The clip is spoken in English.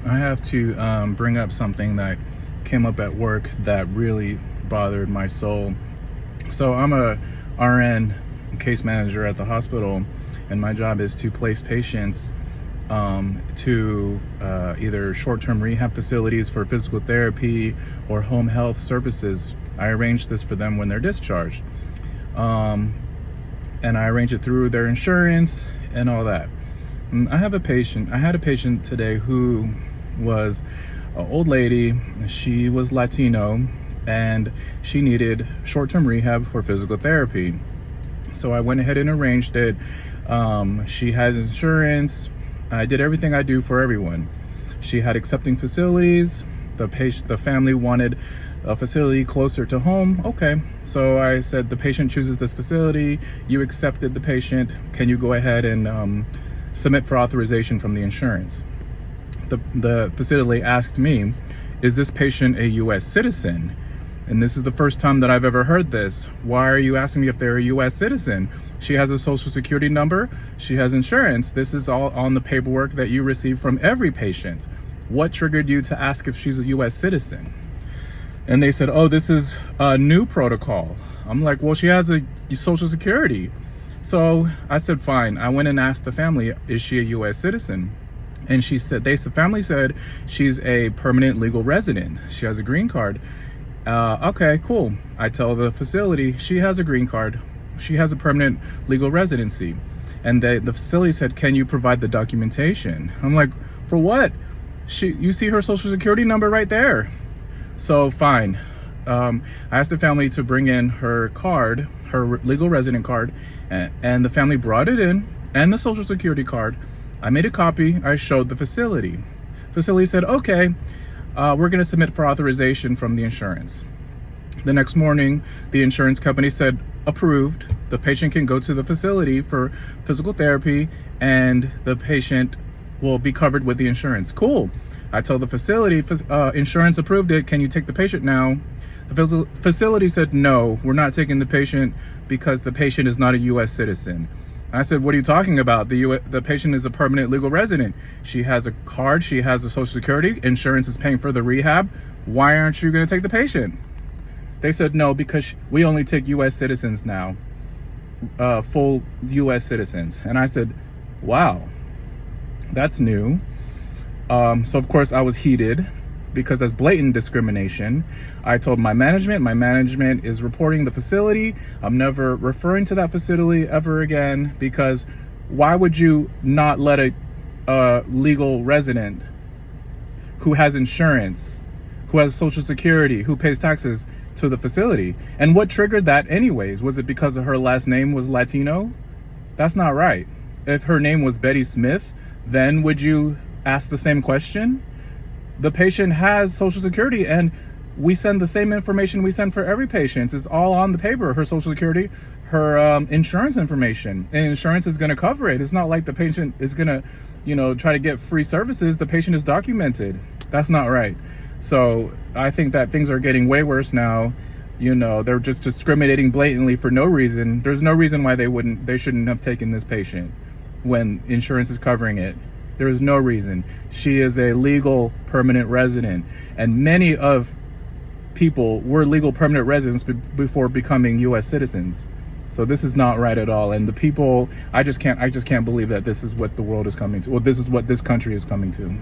I have to bring up something that came up at work that really bothered my soul. So I'm a RN case manager at the hospital, and my job is to place patients to either short-term rehab facilities for physical therapy or home health services. I arrange this for them when they're discharged, and I arrange it through their insurance and all that. I had a patient today who was an old lady. She was Latino, and she needed short-term rehab for physical therapy. So I went ahead and arranged it. She has insurance. I did everything I do for everyone. She had accepting facilities. The family wanted a facility closer to home. Okay, so I said, the patient chooses this facility. You accepted the patient. Can you go ahead and submit for authorization from the insurance? The facility asked me, is this patient a U.S. citizen? And this is the first time that I've ever heard this. Why are you asking me if they're a U.S. citizen? She has a social security number. She has insurance. This is all on the paperwork that you receive from every patient. What triggered you to ask if she's a U.S. citizen? And they said, oh, this is a new protocol. I'm like, well, she has a social security. So I said, fine. I went and asked the family, is she a U.S. citizen? And the family said she's a permanent legal resident. She has a green card. Okay, cool. I tell the facility she has a green card. She has a permanent legal residency. And the facility said, can you provide the documentation? I'm like, for what? You see her social security number right there. So fine. I asked the family to bring in her card, her legal resident card, and the family brought it in, and the social security card. I made a copy. I showed the facility. Facility said, okay, we're going to submit for authorization from the insurance. The next morning, the insurance company said, approved. The patient can go to the facility for physical therapy, and the patient will be covered with the insurance. Cool. I told the facility, insurance approved it. Can you take the patient now? The facility said, no, we're not taking the patient because the patient is not a U.S. citizen. I said, what are you talking about? The patient is a permanent legal resident. She has a card. She has a social security. Insurance is paying for the rehab. Why aren't you going to take the patient? They said, no, because we only take U.S. citizens now, full U.S. citizens. And I said, wow, that's new. So of course I was heated because that's blatant discrimination. I told my management is reporting the facility. I'm never referring to that facility ever again, because why would you not let a legal resident who has insurance, who has social security, who pays taxes to the facility? And what triggered that anyways? Was it because of her last name was Latino? That's not right. If her name was Betty Smith, then would you ask the same question? The patient has social security, and we send the same information we send for every patient. It's all on the paper, her social security, her insurance information, and insurance is going to cover it. It's not like the patient is going to, try to get free services. The patient is documented. That's not right. So I think that things are getting way worse now. They're just discriminating blatantly for no reason. There's no reason why they shouldn't have taken this patient when insurance is covering it. There is no reason. She is a legal permanent resident, and many of people were legal permanent residents before becoming U.S. citizens. So this is not right at all. And the people, I just can't believe that this is what the world is coming to. Well, this is what this country is coming to.